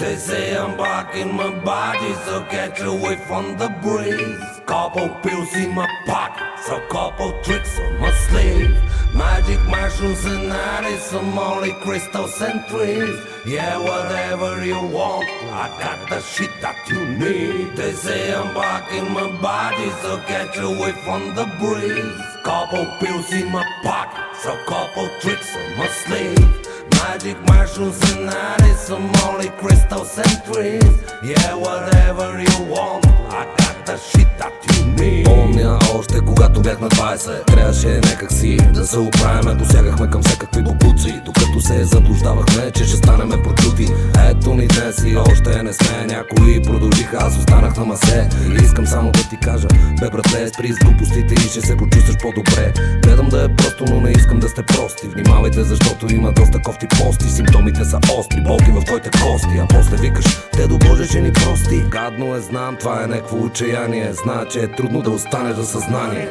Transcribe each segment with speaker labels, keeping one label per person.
Speaker 1: They say I'm blocking my body, so catch away from the breeze. Couple pills in my pocket, so couple tricks on my sleeve. Magic mushrooms and ice, some only crystals and trees. Yeah, whatever you want, I got the shit that you need. They say I'm blocking my body, so catch away from the breeze. Couple pills in my pocket, so couple tricks on my sleeve. Magic mushrooms and ice, some only crystals and trees. Yeah, whatever you want, I got the shit that you need.
Speaker 2: Помня още когато бях на 20, трябваше някак си да се оправяме. Посягахме към всякакви бокуци, докато се заблуждавахме, че ще станеме прочути. Ето ни днес и още не сме. Някои продължиха, аз останах на масе. И искам само да ти кажа, бе братле, спри с глупостите и ще се почувстваш по-добре. Гледам да е просто, но не искам да сте прости. Внимавайте, защото има доста кофти пости. Симптомите са остри, болки в твоите кости. А после викаш, те до Боже ще ни прости. Гадно е, знам, това е някакво отчаяние. Знае, че е трудно да останеш за съзнание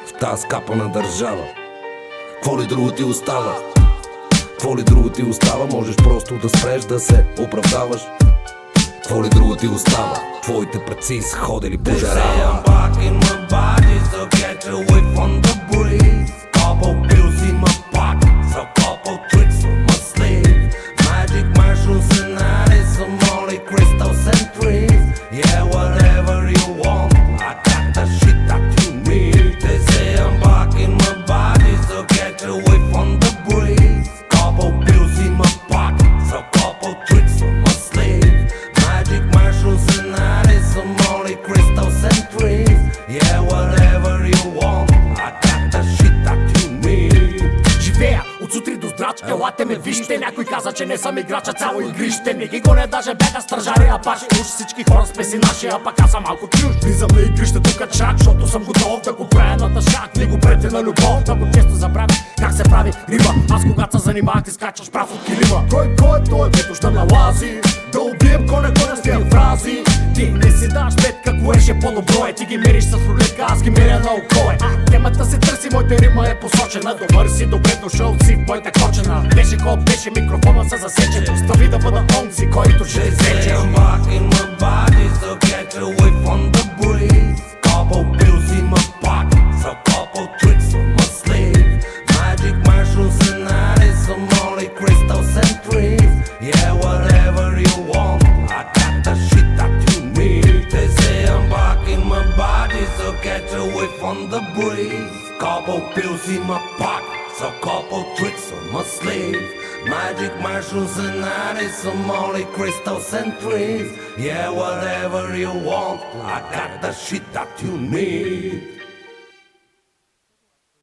Speaker 2: в тази скапана държава. Кво ли друго ти остава? Кво ли друго ти остава? Можеш просто да спреш да се оправдаваш. Кво ли друго ти остава? Твоите предци са ходили по жарава.
Speaker 3: Елате ме вижте, някой каза, че не съм играча, цяло игрище. Не ги гоня, даже бяха стражари, а паш уж всички хора сме си наши, а пак аз съм малко чуж. Влизам на игрище тук чак, защото съм готов да го правя на тъшак. Не го прете на любов, много често забравя как се прави риба. Аз когато се занимавах, ти скачаш прав от килима. Кой, той бето ще налази да убием коня с тия фрази. Ти не си даш сметка, кое ще по-добро е. Ти ги мериш с рулетка, аз ги меря на око е. Темата се търси, моята рима е посочена. Добър си, добре дошъл си в моята кочена. Беше код, беше микрофона са засечен. Остави да бъда онзи, който ще изрече.
Speaker 1: On the breeze, couple pills in my pocket, so couple tricks on my sleeve. Magic mushrooms and ice, some only crystals and trees. Yeah, whatever you want, I got the shit that you need.